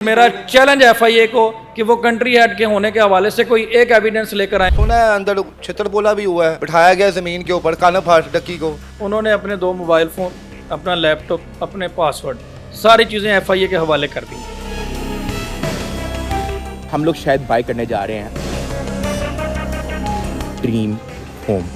मेरा challenge FIA को कि वो कंट्री हेड के होने के हवाले से कोई एक एविडेंस लेकर आए। सुना है अंदर छितर बोला भी हुआ है, बिठाया गया जमीन के ऊपर कान फाड़ डक्की को। उन्होंने अपने 2 मोबाइल फ़ोन, अपना लैपटॉप, अपने पासवर्ड, सारी चीज़ें एफआईए के हवाले कर दी। हम लोग शायद बाय करने जा रहे हैं ड्रीम होम।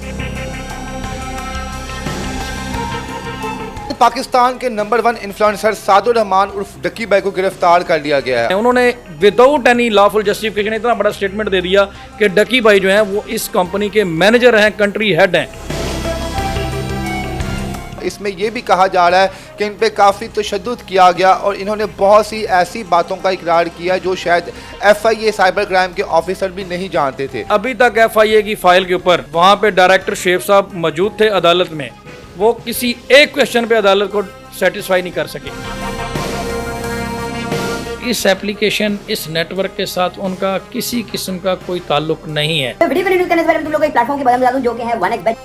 पाकिस्तान के नंबर 1 इन्फ्लुएंसर सादुर रहमान उर्फ डक्की भाई को गिरफ्तार कर लिया गया है। उन्होंने विदाउट एनी लॉफुल जस्टिफिकेशन इतना बड़ा स्टेटमेंट दे दिया कि डक्की भाई जो हैं वो इस कंपनी के मैनेजर हैं, कंट्री हेड हैं। इसमें यह भी कहा जा रहा है कि इन पे काफ़ी तशद्दुद किया गया और इन्होंने बहुत सी ऐसी बातों का इकरार किया जो शायद एफआईए साइबर क्राइम के ऑफिसर भी नहीं जानते थे। अभी तक एफआईए की फाइल के ऊपर वहाँ पे डायरेक्टर शेख साहब मौजूद थे अदालत में, वो किसी एक क्वेश्चन पे अदालत को सेटिस्फाई नहीं कर सके। इस एप्लीकेशन, इस नेटवर्क के साथ उनका किसी किस्म का कोई ताल्लुक नहीं है। वीडियो को न्यूज़ करने से पहले तुम लोग को एक प्लेटफॉर्म के बारे में बता दूं जो कि है 1xbet।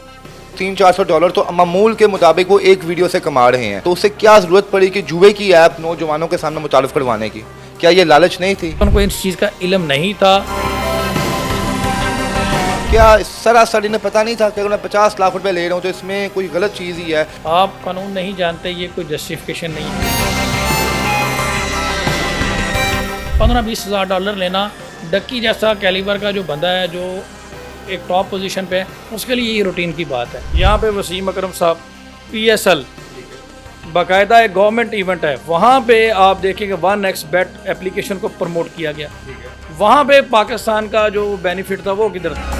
$300-400 तो मामूल के मुताबिक वो एक वीडियो से कमा रहे हैं, तो उससे क्या जरूरत पड़ी कि जुए की ऐप नौजवानों के सामने मुतारिफ करवाने की? क्या ये लालच नहीं थी? उनको इस चीज़ का इल्म नहीं था। क्या सरासर इन्हें पता नहीं था कि अगर मैं 50 लाख रुपए ले रहा हूँ तो इसमें कोई गलत चीज़ ही है? आप कानून नहीं जानते, ये कोई जस्टिफिकेशन नहीं है। 15-20 हज़ार डॉलर लेना डक्की जैसा कैलिबर का जो बंदा है, जो एक टॉप पोजीशन पे है, उसके लिए ये रूटीन की बात है। यहाँ पे वसीम अकरम साहब PSL बाकायदा एक गवर्नमेंट इवेंट है, वहाँ पे आप देखेंगे 1xbet एप्लीकेशन को प्रमोट किया गया। वहाँ पे पाकिस्तान का जो बेनिफिट था वो किधर था?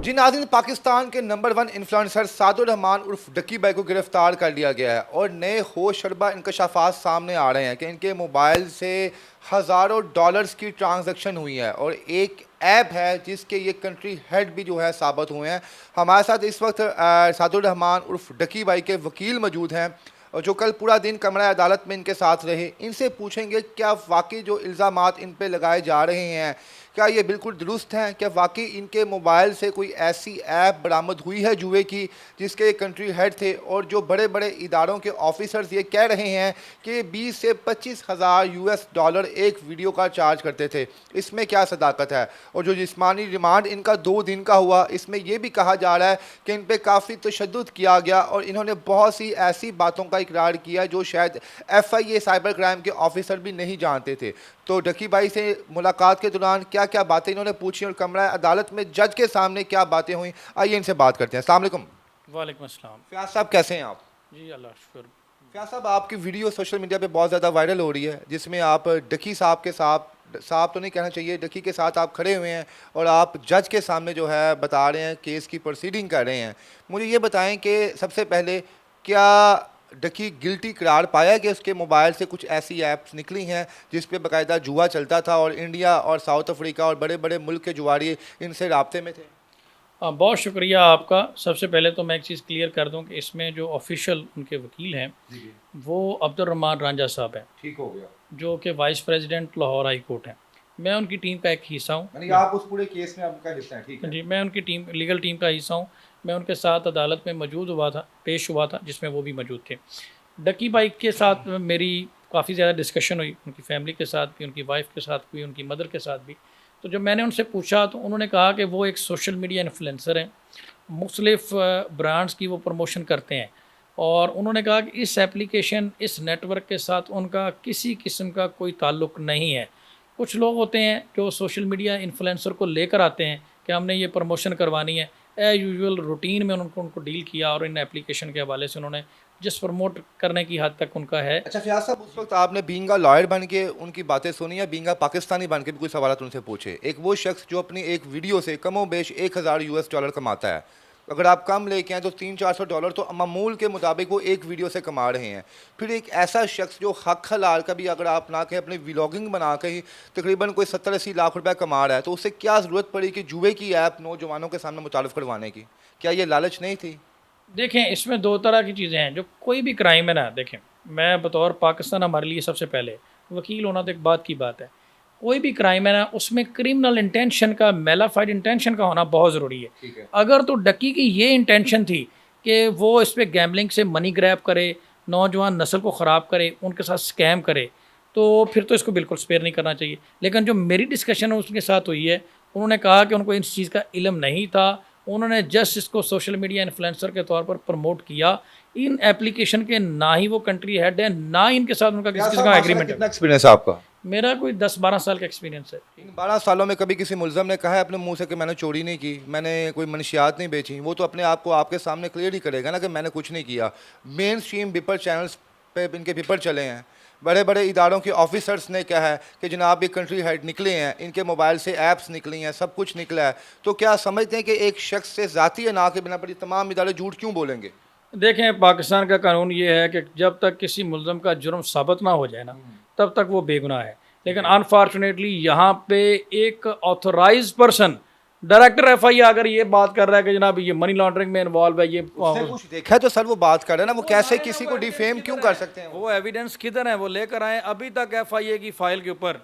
जी नाज़रीन, पाकिस्तान के नंबर 1 इन्फ्लुएंसर सादुर रहमान उर्फ डक्की भाई को गिरफ्तार कर लिया गया है और नए होश शरबा इंकशाफात सामने आ रहे हैं कि इनके मोबाइल से हज़ारों डॉलर्स की ट्रांजैक्शन हुई है और एक ऐप है जिसके ये कंट्री हेड भी जो है साबित हुए हैं। हमारे साथ इस वक्त सादुर रहमान उर्फ डक्की भाई के वकील मौजूद हैं और जो कल पूरा दिन कमरा अदालत में इनके साथ रहे। इनसे पूछेंगे क्या वाकई जो इल्ज़ामात इन पे लगाए जा रहे हैं क्या ये बिल्कुल दुरुस्त हैं? क्या वाकई इनके मोबाइल से कोई ऐसी ऐप बरामद हुई है जुए की जिसके कंट्री हेड थे? और जो बड़े बड़े इदारों के ऑफिसर्स ये कह रहे हैं कि 20 से 25 हज़ार $US एक वीडियो का चार्ज करते थे, इसमें क्या सदाकत है? और जो जिस्मानी रिमांड इनका 2 दिन का हुआ, इसमें यह भी कहा जा रहा है कि इन पर काफ़ी तशद्दुद किया गया और इन्होंने बहुत सी ऐसी बातों का इकरार किया जो शायद एफआईए साइबर क्राइम के ऑफिसर भी नहीं जानते थे। तो डक्की भाई से मुलाकात के दौरान क्या क्या बातें इन्होंने पूछी और कमरा अदालत में जज के सामने क्या बातें हुई, आइए इनसे बात करते हैं। अस्सलाम वालेकुम। वालेकुम अस्सलाम। फयाज साहब कैसे हैं आप? जी अल्लाह शुक्र। फयाज साहब, आपकी वीडियो सोशल मीडिया पे बहुत ज़्यादा वायरल हो रही है जिसमें आप डक्की साहब के साथ तो नहीं कहना चाहिए, डक्की के साथ आप खड़े हुए हैं और आप जज के सामने जो है बता रहे हैं, केस की प्रोसीडिंग कर रहे हैं। मुझे ये बताएं कि सबसे पहले क्या डक्की गिल्टी करार पाया कि उसके मोबाइल से कुछ ऐसी ऐप्स निकली हैं जिस पे बाकायदा जुआ चलता था और इंडिया और साउथ अफ्रीका और बड़े बड़े मुल्क के जुआरी इनसे राब्ते में थे? बहुत शुक्रिया आपका। सबसे पहले तो मैं एक चीज़ क्लियर कर दूं कि इसमें जो ऑफिशियल उनके वकील हैं वो अब्दुर्रहमान रांझा साहब हैं, ठीक हो गया, जो कि vice president Lahore high court हैं। मैं उनकी टीम का एक हिस्सा हूँ। यानी आप उस पूरे केस में आपका हिस्सा है? ठीक है जी, मैं उनकी टीम, लीगल टीम का हिस्सा हूँ। मैं उनके साथ अदालत में मौजूद हुआ था, पेश हुआ था, जिसमें वो भी मौजूद थे। डक्की भाई के साथ मेरी काफ़ी ज़्यादा डिस्कशन हुई, उनकी फैमिली के साथ भी, उनकी वाइफ के साथ भी, उनकी मदर के साथ भी। तो जब मैंने उनसे पूछा तो उन्होंने कहा कि वो एक सोशल मीडिया इन्फ्लुएंसर हैं, मुख्तलिफ ब्रांड्स की वो प्रमोशन करते हैं और उन्होंने कहा कि इस एप्लीकेशन, इस नेटवर्क के साथ उनका किसी किस्म का कोई ताल्लुक नहीं है। कुछ लोग होते हैं जो सोशल मीडिया इन्फ्लुएंसर को लेकर आते हैं कि हमने ये प्रमोशन करवानी है, एज यूजुअल रूटीन में उनको डील किया और इन एप्लीकेशन के हवाले से उन्होंने जिस प्रमोट करने की हद तक उनका है। अच्छा फयाज साहब, उस वक्त आपने बीइंग लॉयर बन के उनकी बातें सुनी या बीइंग पाकिस्तानी बन के भी कोई सवाल उनसे पूछे? एक वो शख्स जो अपनी एक वीडियो से कमो बेश $1000 कमाता है, अगर आप कम लेके आए तो $300-400 तो मामूल के मुताबिक वो एक वीडियो से कमा रहे हैं। फिर एक ऐसा शख्स जो हक हलाल का भी अगर आप ना कहें अपनी व्लॉगिंग बना के ही तकरीबन कोई 70-80 लाख रुपए कमा रहा है, तो उससे क्या ज़रूरत पड़ी कि जुए की ऐप नौजवानों के सामने मुतारिफ करवाने की? क्या ये लालच नहीं थी? देखें, इसमें 2 तरह की चीज़ें हैं। जो कोई भी क्राइम है ना, देखें, मैं बतौर पाकिस्तान, हमारे लिए सबसे पहले वकील होना तो एक बात की बात है, कोई भी क्राइम है ना, उसमें क्रिमिनल इंटेंशन का, मेलाफाइड इंटेंशन का होना बहुत ज़रूरी है। अगर तो डक्की की ये इंटेंशन थी कि वो इस पर गैम्बलिंग से मनी ग्रैब करे, नौजवान नस्ल को ख़राब करे, उनके साथ स्कैम करे, तो फिर तो इसको बिल्कुल स्पेयर नहीं करना चाहिए। लेकिन जो मेरी डिस्कशन उसके साथ हुई है, उन्होंने कहा कि उनको इस चीज़ का इल्म नहीं था, उन्होंने जस्ट इसको सोशल मीडिया इन्फ्लुएंसर के तौर पर प्रमोट किया। इन एप्लीकेशन के ना ही वो कंट्री हेड है, ना ही इनके साथ उनका किसी का एग्रीमेंट कितना है। एक्सपीरियंस है आपका? मेरा कोई 10-12 साल का एक्सपीरियंस है। इन 12 सालों में कभी किसी मुलज़म ने कहा है अपने मुंह से कि मैंने चोरी नहीं की, मैंने कोई मनशियात नहीं बेची? वो तो अपने आप को आपके सामने क्लियर ही करेगा ना कि मैंने कुछ नहीं किया। मेन स्ट्रीम पेपर चैनल्स पे इनके पेपर चले हैं, बड़े बड़े इदारों के ऑफिसर्स ने कहा है कि जनाब ये कंट्री हेड निकले हैं, इनके मोबाइल से ऐप्स निकली हैं, सब कुछ निकला है। तो क्या समझते हैं कि एक शख्स से ज़ाती अना के बिना पर ये तमाम इदारे झूठ क्यों बोलेंगे? देखें, पाकिस्तान का कानून ये है कि जब तक किसी मुल्ज़म का जुर्म साबित ना हो जाए ना, तब तक वो बेगुनाह है। लेकिन अनफॉर्चुनेटली यहाँ पे एक ऑथोराइज्ड पर्सन, डायरेक्टर एफआई अगर ये बात कर रहा है कि जनाब ये मनी लॉन्ड्रिंग में इन्वॉल्व है, ये उसने कुछ देखा है तो सर वो बात कर रहे हैं ना, वो कैसे किसी को डिफेम क्यों कर सकते हैं? वो एविडेंस किधर है, वो लेकर आए। अभी तक एफआईए की फाइल के ऊपर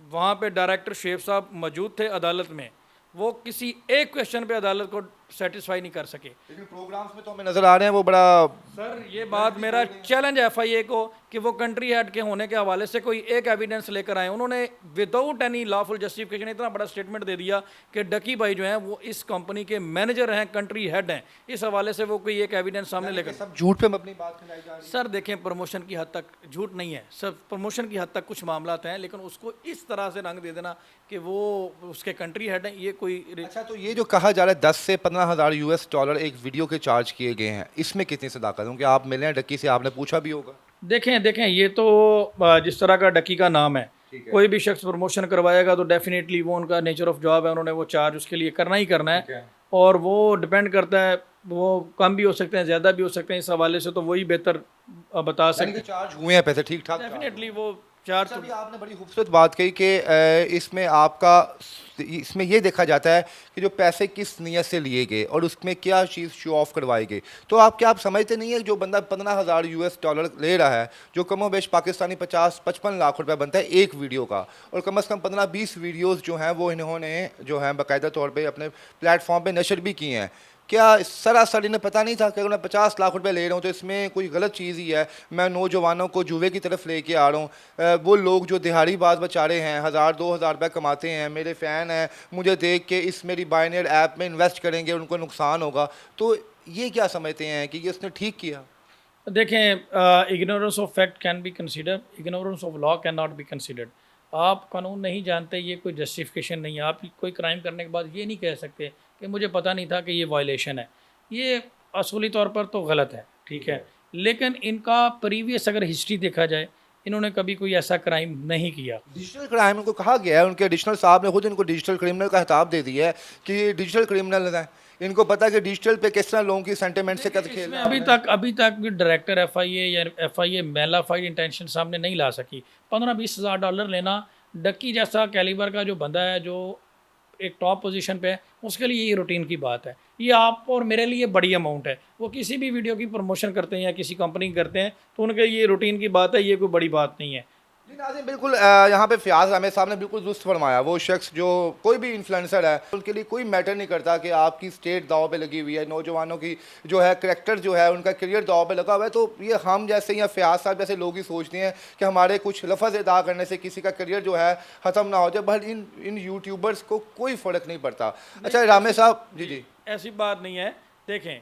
वहाँ पे डायरेक्टर शेख साहब मौजूद थे अदालत में, वो किसी एक क्वेश्चन पे अदालत को सेटिस्फाई नहीं कर सके। लेकिन प्रोग्राम्स में तो हमें नजर आ रहे हैं वो बड़ा। सर ये बात मेरा चैलेंज है एफआईए को कि वो कंट्री हेड के होने के हवाले से कोई एक एविडेंस लेकर आए। उन्होंने विदाउट एनी लॉफुल जस्टिफिकेशन इतना बड़ा स्टेटमेंट दे दिया कि डकी भाई जो हैं वो इस कंपनी के मैनेजर हैं, कंट्री हेड हैं। इस हवाले से वो कोई एक एविडेंस सामने लेकर, सब झूठ पे अपनी बात मिलाई जा रही है। सर देखें, प्रमोशन की हद तक झूठ नहीं है सर, प्रमोशन की हद तक कुछ मामला हैं, लेकिन उसको इस तरह से रंग दे देना कि वो उसके कंट्री हेड हैं, ये कोई। अच्छा, तो ये जो कहा जा रहा है 10 से 15,000 US डॉलर एक वीडियो के चार्ज किए गए हैं, इसमें कितनी सदाकत है? क्योंकि आप मिले हैं डक्की से, आपने पूछा भी होगा। देखें ये तो जिस तरह का डक्की का नाम है, कोई भी शख्स प्रमोशन करवाएगा तो डेफिनेटली वो उनका नेचर ऑफ जॉब है, उन्होंने वो चार्ज उसके लिए करना ही करना है। और वो डिपेंड करता है, वो कम भी हो सकते हैं, ज़्यादा भी हो सकते हैं। इस हवाले से तो वही बेहतर बता सकते हैं। चार्ज हुए हैं पैसे ठीक ठाक? डेफिनेटली वो चार्ज। अभी आपने बड़ी खूबसूरत बात कही कि इसमें ये देखा जाता है कि जो पैसे किस नीयत से लिए गए और उसमें क्या चीज़ शो ऑफ करवाई गई। तो आप समझते नहीं है जो बंदा 15,000 US डॉलर ले रहा है, जो कमोबेश पाकिस्तानी 50-55 लाख रुपए बनता है एक वीडियो का, और कम से कम 15-20 वीडियोज़ जो हैं वो इन्होंने जो हैं बाकायदा तौर पर अपने प्लेटफॉर्म पर नशर भी किए हैं। क्या सरासर इन्हें पता नहीं था कि अगर मैं 50 लाख रुपए ले रहा हूँ तो इसमें कोई गलत चीज़ ही है? मैं नौजवानों को जुए की तरफ लेके आ रहा हूँ। वो लोग जो दिहाड़ी बाज बेचारे हैं, 1,000-2,000 रुपये कमाते हैं, मेरे फ़ैन हैं, मुझे देख के इस मेरी बाइनर ऐप में इन्वेस्ट करेंगे, उनको नुकसान होगा। तो ये क्या समझते हैं कि ये उसने ठीक किया? देखें, ignorance of fact can be consider, ignorance of law can not be considered. आप कानून नहीं जानते, ये कोई जस्टिफिकेशन नहीं है। आप कोई क्राइम करने के बाद ये नहीं कह सकते कि मुझे पता नहीं था कि ये वायलेशन है। ये असूली तौर पर तो गलत है, ठीक है, लेकिन इनका प्रीवियस अगर हिस्ट्री देखा जाए, इन्होंने कभी कोई ऐसा क्राइम नहीं किया। डिजिटल क्राइम उनको कहा गया है, उनके एडिशनल साहब ने खुद इनको डिजिटल क्रिमिनल का खिताब दे दिया है कि ये डिजिटल क्रिमिनल हैं। इनको पता है कि डिजिटल पे किस तरह लोगों की सेंटिमेंट से कैसे खेलना है। अभी तक भी डायरेक्टर एफआईए या एफआईए मेलाफाइड इंटेंशन सामने नहीं ला सकी। 15-20 हज़ार डॉलर लेना, डक्की जैसा कैलिबर का जो बंदा है, जो एक टॉप पोजीशन पे है, उसके लिए ये रूटीन की बात है। ये आप और मेरे लिए बड़ी अमाउंट है। वो किसी भी वीडियो की प्रमोशन करते हैं या किसी कंपनी करते हैं तो उनके ये रूटीन की बात है, ये कोई बड़ी बात नहीं है। जी नाज़रीन, बिल्कुल यहाँ पे फ़याज़ अहमद साहब ने बिल्कुल दुरुस्त फरमाया। वो शख्स जो कोई भी इन्फ्लुएंसर है, उनके लिए कोई मैटर नहीं करता कि आपकी स्टेट दाव पे लगी हुई है, नौजवानों की जो है करैक्टर जो है उनका करियर दाव पे लगा हुआ है। तो ये हम जैसे या फ़याज़ साहब जैसे लोग ही सोचते हैं कि हमारे कुछ लफ्ज़ अदा करने से किसी का करियर जो है ख़त्म ना हो जाए, बट इन यूट्यूबर्स को कोई फ़र्क नहीं पड़ता। अच्छा रामे साहब, जी ऐसी बात नहीं है। देखें,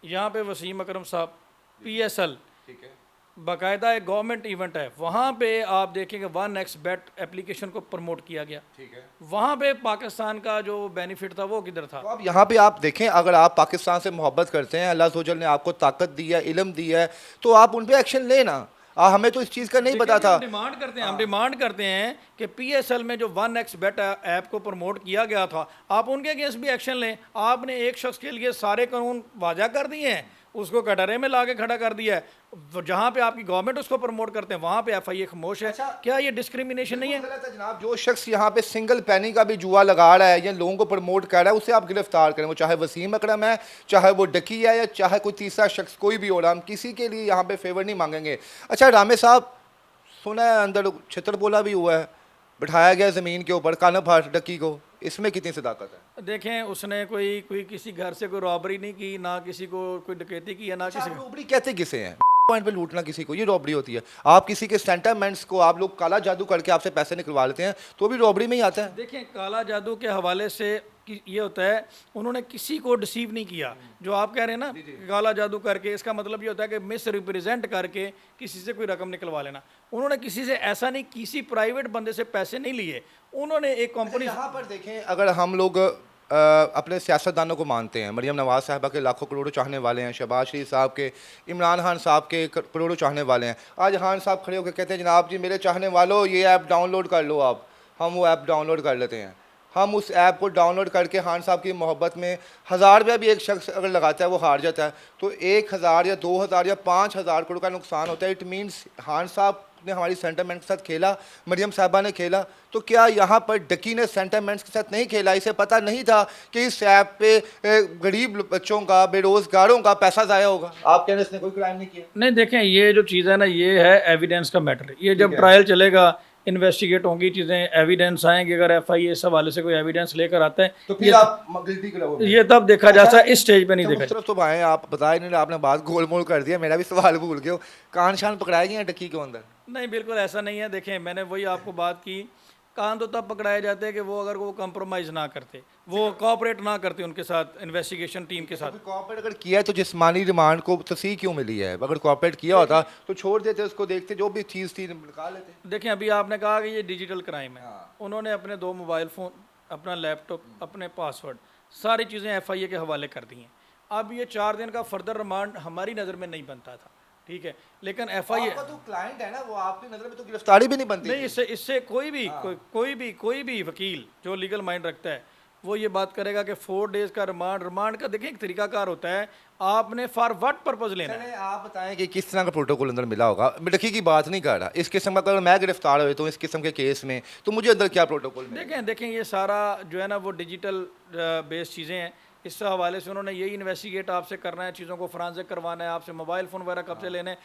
यहाँ पे वसीम अकरम साहब PSL, ठीक है, बाकायदा एक गवर्नमेंट इवेंट है, वहाँ पे आप देखेंगे 1xBet एप्लीकेशन को प्रमोट किया गया। ठीक है, वहाँ पे पाकिस्तान का जो बेनिफिट था वो किधर था? तो अब यहाँ पे आप देखें, अगर आप पाकिस्तान से मोहब्बत करते हैं, अल्लाह सुजल ने आपको ताकत दी है, इल्म दी है, तो आप उन पे एक्शन लेना। हमें तो इस चीज़ का नहीं पता था। हम डिमांड करते हैं कि PSL में जो 1xBet ऐप को प्रमोट किया गया था, आप उनके अगेंस्ट भी एक्शन लें। आपने एक शख्स के लिए सारे कानून वाजा कर दिए हैं, उसको कटरे में ला के खड़ा कर दिया है। जहाँ पे आपकी गवर्नमेंट उसको प्रमोट करते हैं वहाँ पे FIA खामोश है। अच्छा, क्या ये डिस्क्रिमिनेशन नहीं है? गलत है जनाब। जो शख्स यहाँ पे सिंगल पैनी का भी जुआ लगा रहा है या लोगों को प्रमोट कर रहा है, उसे आप गिरफ्तार करें। वो चाहे वसीम अकरम है, चाहे वो डकी है, या चाहे कोई तीसरा शख्स कोई भी हो रहा, हम किसी के लिए यहाँ पे फेवर नहीं मांगेंगे। अच्छा रामे साहब, सुना है अंदर छितर बोला भी हुआ है, बिठाया गया ज़मीन के ऊपर कानब हाट डकी को, इसमें कितनी सदाकत है? देखें, उसने कोई किसी घर से कोई रॉबरी नहीं की, ना किसी को कोई डकैती की है, ना किसी रॉबरी कहते किसे हैं? पॉइंट पे लूटना किसी को, ये रॉबरी होती है। आप किसी के सेंटामेंट्स को आप लोग काला जादू करके आपसे पैसे निकलवा लेते हैं, तो भी रॉबरी में ही आता है। देखें, काला जादू के हवाले से ये होता है, उन्होंने किसी को डिसीव नहीं किया। जो आप कह रहे हैं ना काला जादू करके, इसका मतलब ये होता है कि मिस रिप्रेजेंट करके किसी से कोई रकम निकलवा लेना। उन्होंने किसी से ऐसा नहीं, किसी प्राइवेट बंदे से पैसे नहीं लिए, उन्होंने एक कंपनी। यहाँ पर देखें, अगर हम लोग अपने सियासतदानों को मानते हैं, मरियम नवाज़ साहबा के लाखों करोड़ों चाहने वाले हैं, शहबाज शरीफ साहब के, इमरान खान साहब के करोड़ों चाहने वाले हैं। आज खान साहब खड़े होकर कहते हैं जनाब जी मेरे चाहने वालों ये ऐप डाउनलोड कर लो आप, हम वो ऐप डाउनलोड कर लेते हैं। हम उस ऐप को डाउनलोड करके खान साहब की मोहब्बत में 1000 रुपया भी एक शख्स अगर लगाता है वो हार जाता है, तो 1000 या 2000 या 5000 करोड़ का नुकसान होता है। इट मीन्स खान साहब ने हमारी सेंटिमेंट के साथ खेला, मरियम साहबा ने खेला। तो क्या यहाँ पर डकी ने सेंटिमेंट्स के साथ नहीं खेला? इसे पता नहीं था कि इस ऐप पे गरीब बच्चों का, बेरोजगारों का पैसा ज़ाया होगा? आप कह रहे हैं इसने कोई क्राइम नहीं किया? नहीं, देखें, ये जो चीज़ है ना, ये है एविडेंस का मैटर। ये जब ट्रायल चलेगा, इन्वेस्टिगेट होंगी चीज़ें, एविडेंस आएंगे, अगर एफआईए इस हवाले से कोई एविडेंस लेकर आता है तो फिर आप गिल्टी क्यों? ये तब देखा जा सकता है, इस स्टेज पे नहीं देखा सिर्फ तो भाई आप बताए नहीं, आपने बात गोलमोल कर दिया, मेरा भी सवाल भूल गए हो। कान शान पकड़ाए गए हैं डकी के अंदर? नहीं, बिल्कुल ऐसा नहीं है। देखें, मैंने वही आपको बात की, कान तो तब पकड़ाए जाते हैं कि वो अगर वो कंप्रोमाइज़ ना करते, वो कोऑपरेट ना करते उनके साथ, इन्वेस्टिगेशन टीम के साथ। कोऑपरेट अगर किया है तो जिस्मानी रिमांड को तस्वीर क्यों मिली है? अगर कोऑपरेट किया होता तो छोड़ देते उसको, देखते जो भी चीज़ थी निकाल लेते। देखें, अभी आपने कहा कि ये डिजिटल क्राइम है। उन्होंने अपने 2 मोबाइल फ़ोन, अपना लैपटॉप, अपने पासवर्ड, सारी चीज़ें एफआईए के हवाले कर दी हैं। अब ये 4 दिन का फर्दर रिमांड हमारी नज़र में नहीं बनता था, ठीक है, लेकिन एफआईए आपका तो क्लाइंट है ना, वो आपकी नज़र में तो गिरफ्तारी भी नहीं बनती। नहीं, इससे कोई भी वकील जो लीगल माइंड रखता है वो ये बात करेगा कि 4 डेज का रिमांड का देखें एक तरीकाकार होता है, आपने फॉर व्हाट पर्पज लेना है। चलें, आप बताएं कि किस तरह का प्रोटोकॉल अंदर मिला होगा। मैं डकी की बात नहीं कर रहा, इस किस्म का अगर मैं गिरफ्तार हुए तो इस किस्म के केस में, तो मुझे अंदर क्या प्रोटोकॉल मिलेगा? देखें, ये सारा जो है ना वो डिजिटल बेस्ड चीज़ें हैं। इस हवाले से उन्होंने यही इन्वेस्टिगेट आपसे करना है, चीज़ों को फ्रांजिक करवाना है, आपसे मोबाइल फ़ोन वगैरह कब से लेने हैं।